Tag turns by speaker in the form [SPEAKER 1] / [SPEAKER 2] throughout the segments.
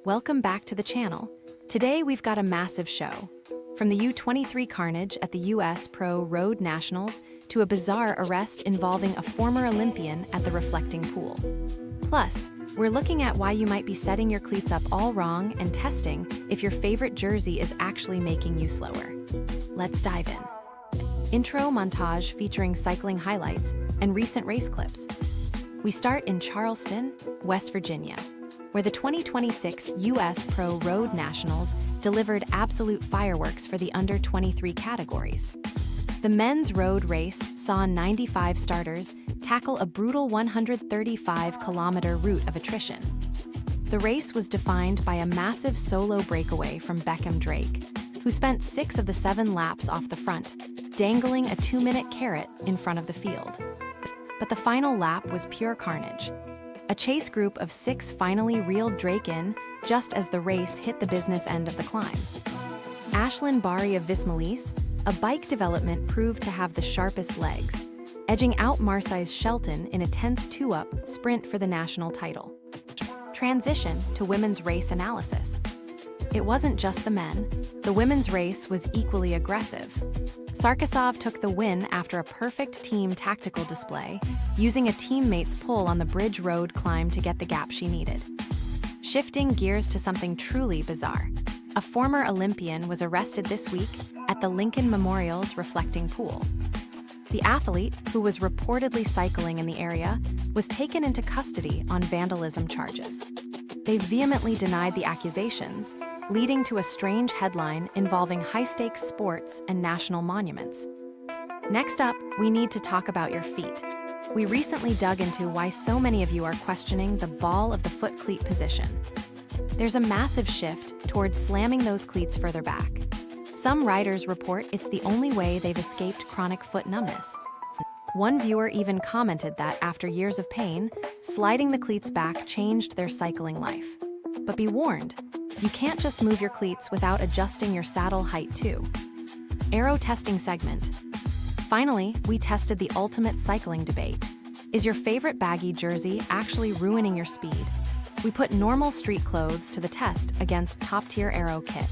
[SPEAKER 1] Welcome back to the channel. Today we've got a massive show. From the U23 carnage at the US Pro Road Nationals to a bizarre arrest involving a former Olympian at the reflecting pool. Plus, we're looking at why you might be setting your cleats up all wrong and testing if your favorite jersey is actually making you slower. Let's dive in. Intro montage featuring cycling highlights and recent race clips. We start in Charleston, West Virginia, where the 2026 US Pro Road Nationals delivered absolute fireworks for the under-23 categories. The men's road race saw 95 starters tackle a brutal 135-kilometer route of attrition. The race was defined by a massive solo breakaway from Beckham Drake, who spent 6 of the 7 laps off the front, dangling a 2-minute carrot in front of the field. But the final lap was pure carnage. A chase group of 6 finally reeled Drake in just as the race hit the business end of the climb. Ashlyn Barry of Visma, a bike development, proved to have the sharpest legs, edging out Marseille's Shelton in a tense 2-up sprint for the national title. Transition to women's race analysis. It wasn't just the men. The women's race was equally aggressive. Sarkisov took the win after a perfect team tactical display, using a teammate's pull on the Bridge Road climb to get the gap she needed. Shifting gears to something truly bizarre. A former Olympian was arrested this week at the Lincoln Memorial's reflecting pool. The athlete, who was reportedly cycling in the area, was taken into custody on vandalism charges. They vehemently denied the accusations, leading to a strange headline involving high-stakes sports and national monuments. Next up, we need to talk about your feet. We recently dug into why so many of you are questioning the ball of the foot cleat position. There's a massive shift towards slamming those cleats further back. Some riders report it's the only way they've escaped chronic foot numbness. One viewer even commented that after years of pain, sliding the cleats back changed their cycling life. But be warned, you can't just move your cleats without adjusting your saddle height too. Aero testing segment. Finally, we tested the ultimate cycling debate. Is your favorite baggy jersey actually ruining your speed? We put normal street clothes to the test against top-tier aero kit.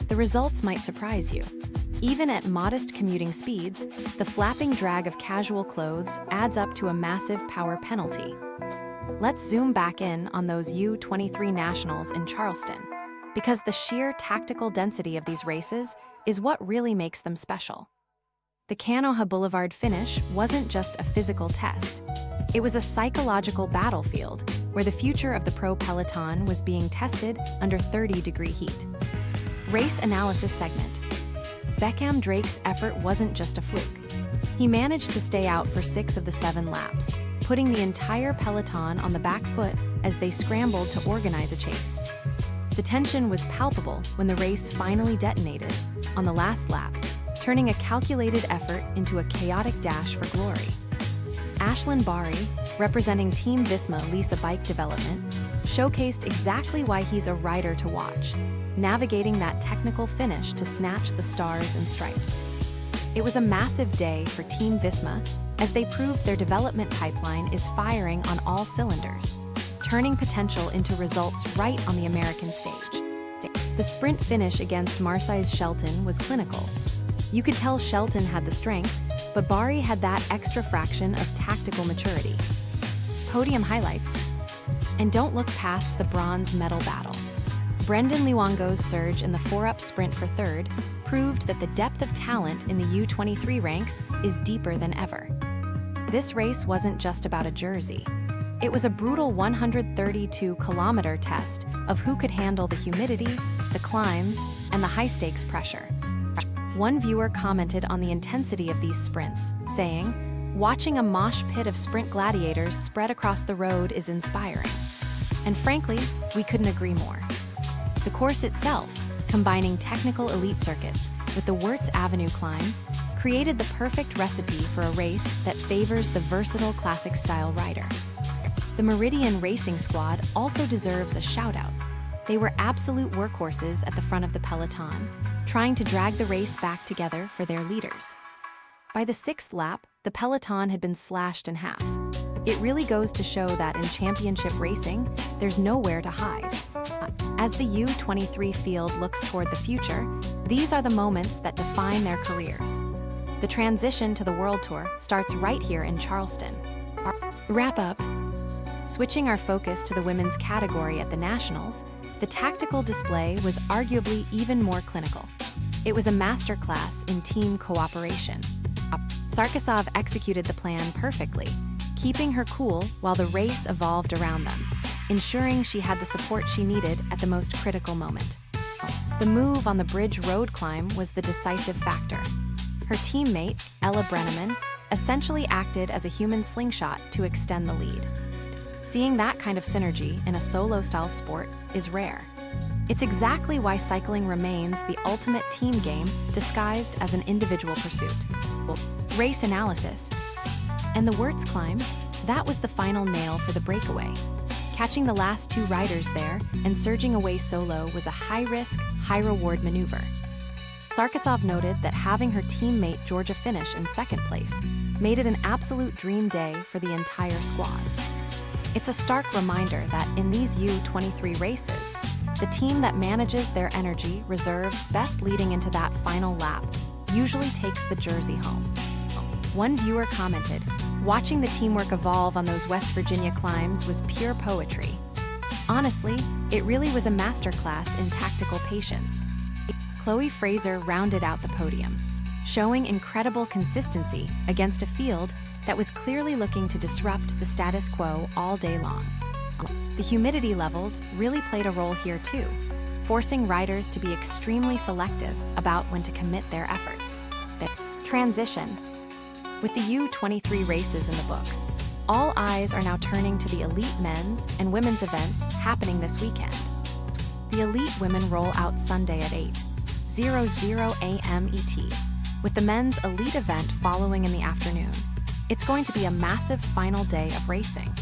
[SPEAKER 1] The results might surprise you. Even at modest commuting speeds, the flapping drag of casual clothes adds up to a massive power penalty. Let's zoom back in on those U23 Nationals in Charleston, because the sheer tactical density of these races is what really makes them special. The Canoja Boulevard finish wasn't just a physical test. It was a psychological battlefield where the future of the pro peloton was being tested under 30-degree heat. Race analysis segment. Beckham Drake's effort wasn't just a fluke. He managed to stay out for 6 of the 7 laps, putting the entire peloton on the back foot as they scrambled to organize a chase. The tension was palpable when the race finally detonated on the last lap, turning a calculated effort into a chaotic dash for glory. Ashlyn Barry, representing Team Visma Lisa Bike Development, showcased exactly why he's a rider to watch, navigating that technical finish to snatch the stars and stripes. It was a massive day for Team Visma as they proved their development pipeline is firing on all cylinders, turning potential into results right on the American stage. The sprint finish against Marseille's Shelton was clinical. You could tell Shelton had the strength, but Barry had that extra fraction of tactical maturity. Podium highlights. And don't look past the bronze medal battle. Brendan Luongo's surge in the 4-up sprint for 3rd proved that the depth of talent in the U23 ranks is deeper than ever. This race wasn't just about a jersey. It was a brutal 132-kilometer test of who could handle the humidity, the climbs, and the high-stakes pressure. One viewer commented on the intensity of these sprints, saying, "Watching a mosh pit of sprint gladiators spread across the road is inspiring." And frankly, we couldn't agree more. The course itself, combining technical elite circuits with the Wirtz Avenue climb, created the perfect recipe for a race that favors the versatile classic-style rider. The Meridian Racing Squad also deserves a shout-out. They were absolute workhorses at the front of the peloton, trying to drag the race back together for their leaders. By the 6th lap, the peloton had been slashed in half. It really goes to show that in championship racing, there's nowhere to hide. As the U23 field looks toward the future, these are the moments that define their careers. The transition to the World Tour starts right here in Charleston. Wrap up. Switching our focus to the women's category at the Nationals, the tactical display was arguably even more clinical. It was a masterclass in team cooperation. Sarkisov executed the plan perfectly, keeping her cool while the race evolved around them, ensuring she had the support she needed at the most critical moment. The move on the bridge road climb was the decisive factor. Her teammate, Ella Brenneman, essentially acted as a human slingshot to extend the lead. Seeing that kind of synergy in a solo-style sport is rare. It's exactly why cycling remains the ultimate team game disguised as an individual pursuit. Race analysis. And the Wirtz climb, that was the final nail for the breakaway. Catching the last two riders there and surging away solo was a high-risk, high-reward maneuver. Sarkisov noted that having her teammate Georgia finish in second place made it an absolute dream day for the entire squad. It's a stark reminder that in these U23 races, the team that manages their energy reserves best leading into that final lap usually takes the jersey home. One viewer commented, "Watching the teamwork evolve on those West Virginia climbs was pure poetry." Honestly, it really was a masterclass in tactical patience. Chloe Fraser rounded out the podium, showing incredible consistency against a field that was clearly looking to disrupt the status quo all day long. The humidity levels really played a role here too, forcing riders to be extremely selective about when to commit their efforts. The transition. With the U23 races in the books, all eyes are now turning to the elite men's and women's events happening this weekend. The elite women roll out Sunday at 8:00 a.m. ET, with the men's elite event following in the afternoon. It's going to be a massive final day of racing.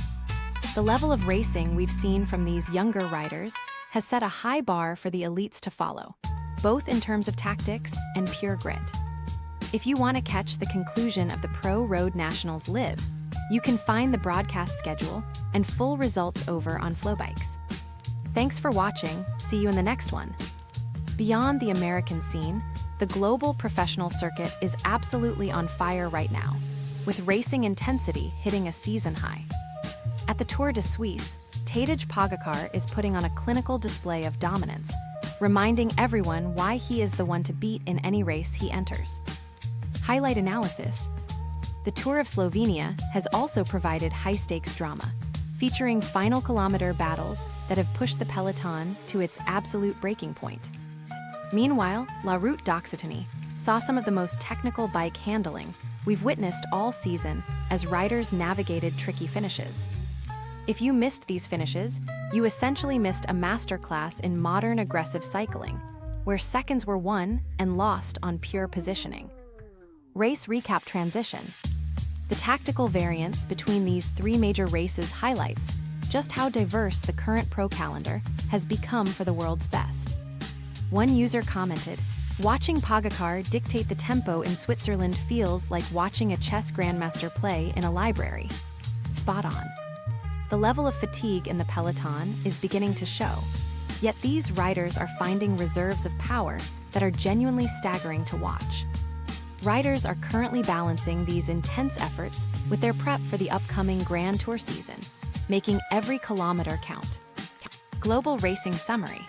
[SPEAKER 1] The level of racing we've seen from these younger riders has set a high bar for the elites to follow, both in terms of tactics and pure grit. If you want to catch the conclusion of the Pro Road Nationals live, you can find the broadcast schedule and full results over on Flowbikes. Thanks for watching. See you in the next one. Beyond the American scene, the global professional circuit is absolutely on fire right now, with racing intensity hitting a season high. At the Tour de Suisse, Tadej Pogacar is putting on a clinical display of dominance, reminding everyone why he is the one to beat in any race he enters. Highlight analysis. The Tour of Slovenia has also provided high-stakes drama, featuring final kilometer battles that have pushed the peloton to its absolute breaking point. Meanwhile, La Route d'Occitanie saw some of the most technical bike handling we've witnessed all season as riders navigated tricky finishes. If you missed these finishes, you essentially missed a masterclass in modern aggressive cycling, where seconds were won and lost on pure positioning. Race recap transition. The tactical variance between these three major races highlights just how diverse the current pro calendar has become for the world's best. One user commented, "Watching Pogacar dictate the tempo in Switzerland feels like watching a chess grandmaster play in a library." Spot on. The level of fatigue in the peloton is beginning to show, yet these riders are finding reserves of power that are genuinely staggering to watch. Riders are currently balancing these intense efforts with their prep for the upcoming Grand Tour season, making every kilometer count. Global racing summary.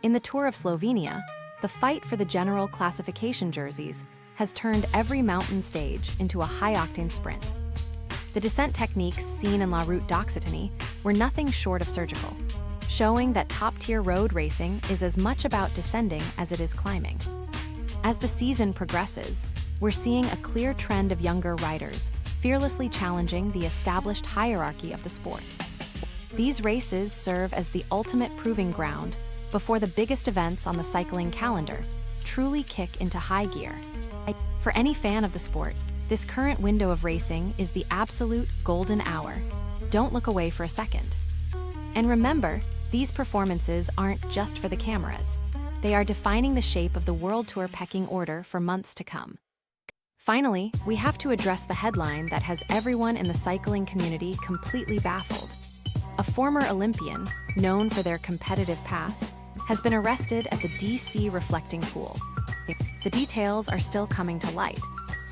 [SPEAKER 1] In the Tour of Slovenia, the fight for the general classification jerseys has turned every mountain stage into a high-octane sprint. The descent techniques seen in La Route d'Occitanie were nothing short of surgical, showing that top-tier road racing is as much about descending as it is climbing. As the season progresses, we're seeing a clear trend of younger riders fearlessly challenging the established hierarchy of the sport. These races serve as the ultimate proving ground before the biggest events on the cycling calendar truly kick into high gear. For any fan of the sport, this current window of racing is the absolute golden hour. Don't look away for a second. And remember, these performances aren't just for the cameras. They are defining the shape of the World Tour pecking order for months to come. Finally, we have to address the headline that has everyone in the cycling community completely baffled. A former Olympian, known for their competitive past, has been arrested at the DC reflecting pool. The details are still coming to light,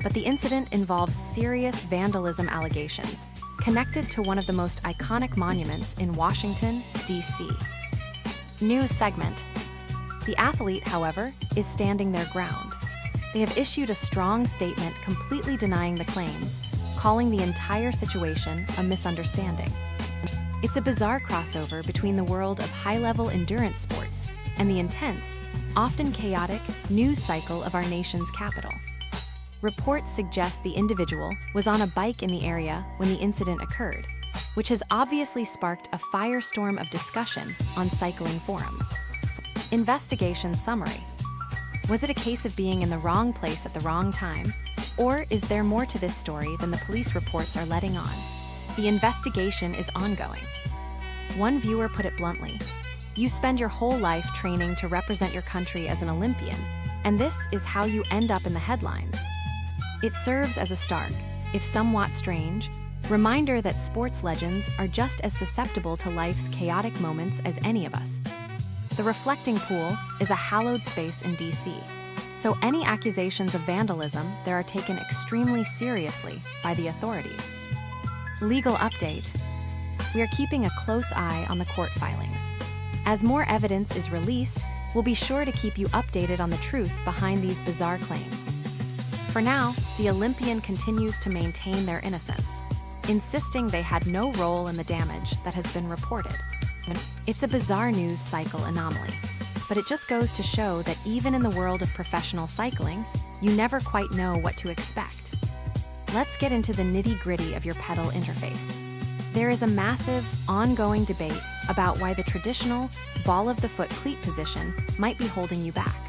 [SPEAKER 1] but the incident involves serious vandalism allegations connected to one of the most iconic monuments in Washington, D.C. News segment. The athlete, however, is standing their ground. They have issued a strong statement completely denying the claims, calling the entire situation a misunderstanding. It's a bizarre crossover between the world of high-level endurance sports and the intense, often chaotic, news cycle of our nation's capital. Reports suggest the individual was on a bike in the area when the incident occurred, which has obviously sparked a firestorm of discussion on cycling forums. Investigation summary. Was it a case of being in the wrong place at the wrong time? Or is there more to this story than the police reports are letting on? The investigation is ongoing. One viewer put it bluntly: you spend your whole life training to represent your country as an Olympian, and this is how you end up in the headlines. It serves as a stark, if somewhat strange, reminder that sports legends are just as susceptible to life's chaotic moments as any of us. The reflecting pool is a hallowed space in DC, so any accusations of vandalism there are taken extremely seriously by the authorities. Legal update. We are keeping a close eye on the court filings. As more evidence is released, we'll be sure to keep you updated on the truth behind these bizarre claims. For now, the Olympian continues to maintain their innocence, insisting they had no role in the damage that has been reported. It's a bizarre news cycle anomaly, but it just goes to show that even in the world of professional cycling, you never quite know what to expect. Let's get into the nitty-gritty of your pedal interface. There is a massive, ongoing debate about why the traditional ball-of-the-foot cleat position might be holding you back.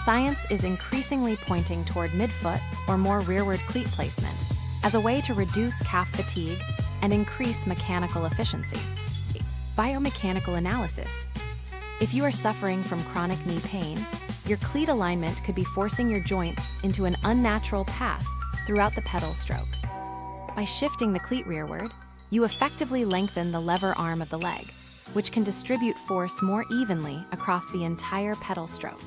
[SPEAKER 1] Science is increasingly pointing toward midfoot or more rearward cleat placement as a way to reduce calf fatigue and increase mechanical efficiency. Biomechanical analysis. If you are suffering from chronic knee pain, your cleat alignment could be forcing your joints into an unnatural path throughout the pedal stroke. By shifting the cleat rearward, you effectively lengthen the lever arm of the leg, which can distribute force more evenly across the entire pedal stroke.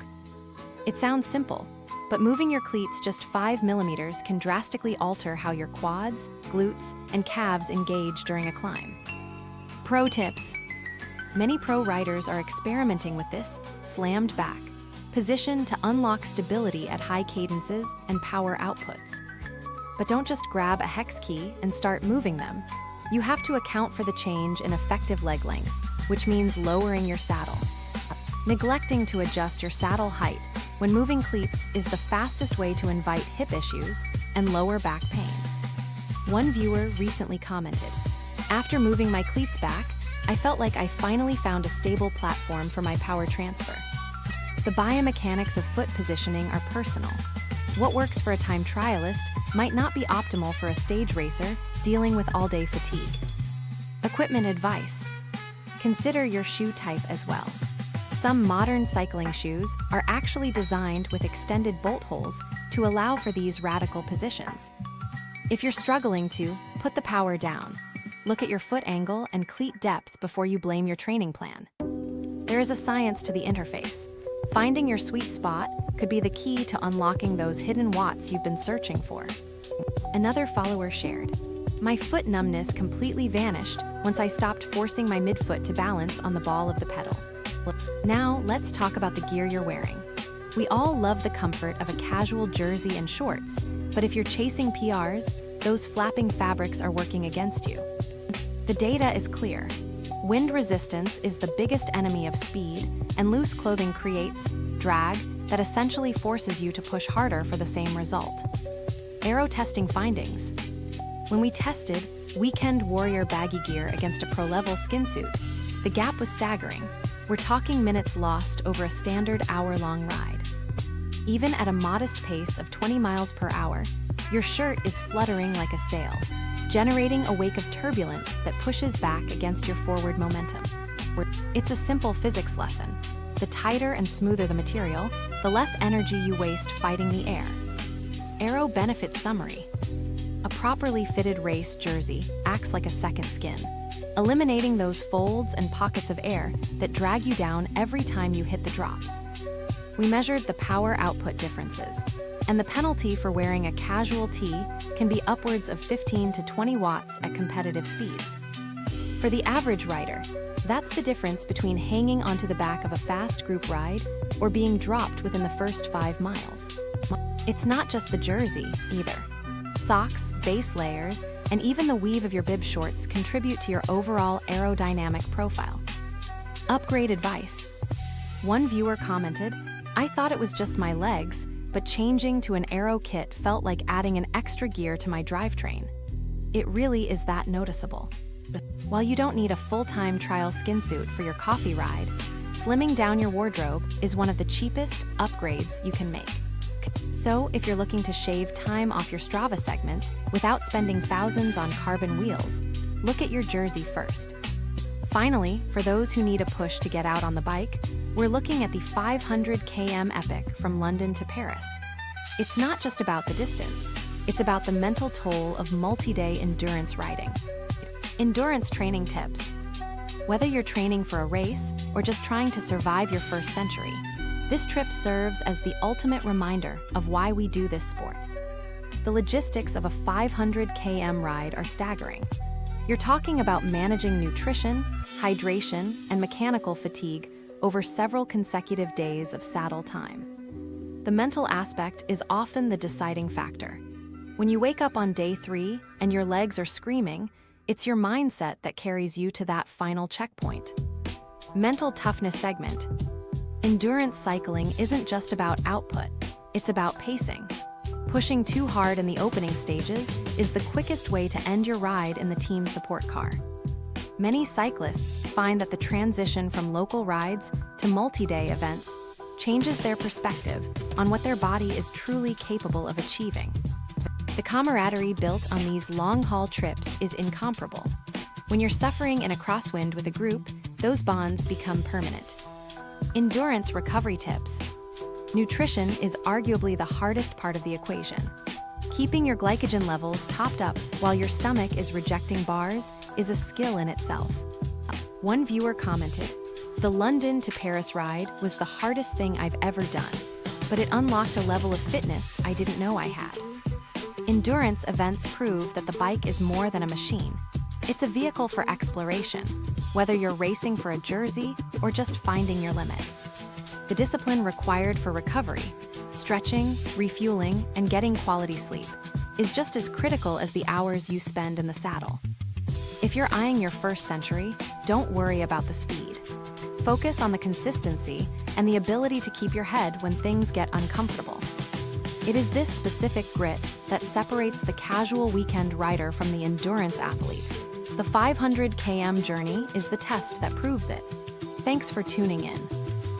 [SPEAKER 1] It sounds simple, but moving your cleats just 5 millimeters can drastically alter how your quads, glutes, and calves engage during a climb. Pro tips. Many pro riders are experimenting with this slammed back position to unlock stability at high cadences and power outputs. But don't just grab a hex key and start moving them. You have to account for the change in effective leg length, which means lowering your saddle. Neglecting to adjust your saddle height when moving cleats is the fastest way to invite hip issues and lower back pain. One viewer recently commented, "After moving my cleats back, I felt like I finally found a stable platform for my power transfer." The biomechanics of foot positioning are personal. What works for a time trialist might not be optimal for a stage racer dealing with all-day fatigue. Equipment advice. Consider your shoe type as well. Some modern cycling shoes are actually designed with extended bolt holes to allow for these radical positions. If you're struggling to, put the power down. Look at your foot angle and cleat depth before you blame your training plan. There is a science to the interface. Finding your sweet spot could be the key to unlocking those hidden watts you've been searching for. Another follower shared, "My foot numbness completely vanished once I stopped forcing my midfoot to balance on the ball of the pedal." Now, let's talk about the gear you're wearing. We all love the comfort of a casual jersey and shorts, but if you're chasing PRs, those flapping fabrics are working against you. The data is clear. Wind resistance is the biggest enemy of speed, and loose clothing creates drag that essentially forces you to push harder for the same result. Aero testing findings. When we tested Weekend Warrior baggy gear against a pro-level skin suit, the gap was staggering. We're talking minutes lost over a standard hour-long ride. Even at a modest pace of 20 miles per hour, your shirt is fluttering like a sail, generating a wake of turbulence that pushes back against your forward momentum. It's a simple physics lesson. The tighter and smoother the material, the less energy you waste fighting the air. Aero Benefits Summary. A properly fitted race jersey acts like a second skin, eliminating those folds and pockets of air that drag you down every time you hit the drops. We measured the power output differences, and the penalty for wearing a casual tee can be upwards of 15 to 20 watts at competitive speeds. For the average rider, that's the difference between hanging onto the back of a fast group ride or being dropped within the first 5 miles. It's not just the jersey, either. Socks, base layers, and even the weave of your bib shorts contribute to your overall aerodynamic profile. Upgrade advice. One viewer commented, "I thought it was just my legs, but changing to an aero kit felt like adding an extra gear to my drivetrain. It really is that noticeable." While you don't need a full-time trial skin suit for your coffee ride, slimming down your wardrobe is one of the cheapest upgrades you can make. So, if you're looking to shave time off your Strava segments without spending thousands on carbon wheels, look at your jersey first. Finally, for those who need a push to get out on the bike, we're looking at the 500 km epic from London to Paris. It's not just about the distance, it's about the mental toll of multi-day endurance riding. Endurance training tips. Whether you're training for a race or just trying to survive your first century, this trip serves as the ultimate reminder of why we do this sport. The logistics of a 500 km ride are staggering. You're talking about managing nutrition, hydration, and mechanical fatigue over several consecutive days of saddle time. The mental aspect is often the deciding factor. When you wake up on day 3 and your legs are screaming, it's your mindset that carries you to that final checkpoint. Mental toughness segment. Endurance cycling isn't just about output, it's about pacing. Pushing too hard in the opening stages is the quickest way to end your ride in the team support car. Many cyclists find that the transition from local rides to multi-day events changes their perspective on what their body is truly capable of achieving. The camaraderie built on these long-haul trips is incomparable. When you're suffering in a crosswind with a group, those bonds become permanent. Endurance recovery tips. Nutrition is arguably the hardest part of the equation. Keeping your glycogen levels topped up while your stomach is rejecting bars is a skill in itself. One viewer commented, "The London to Paris ride was the hardest thing I've ever done, but it unlocked a level of fitness I didn't know I had." Endurance events prove that the bike is more than a machine. It's a vehicle for exploration, whether you're racing for a jersey or just finding your limit. The discipline required for recovery, stretching, refueling, and getting quality sleep, is just as critical as the hours you spend in the saddle. If you're eyeing your first century, don't worry about the speed. Focus on the consistency and the ability to keep your head when things get uncomfortable. It is this specific grit that separates the casual weekend rider from the endurance athlete. The 500 km journey is the test that proves it. Thanks for tuning in.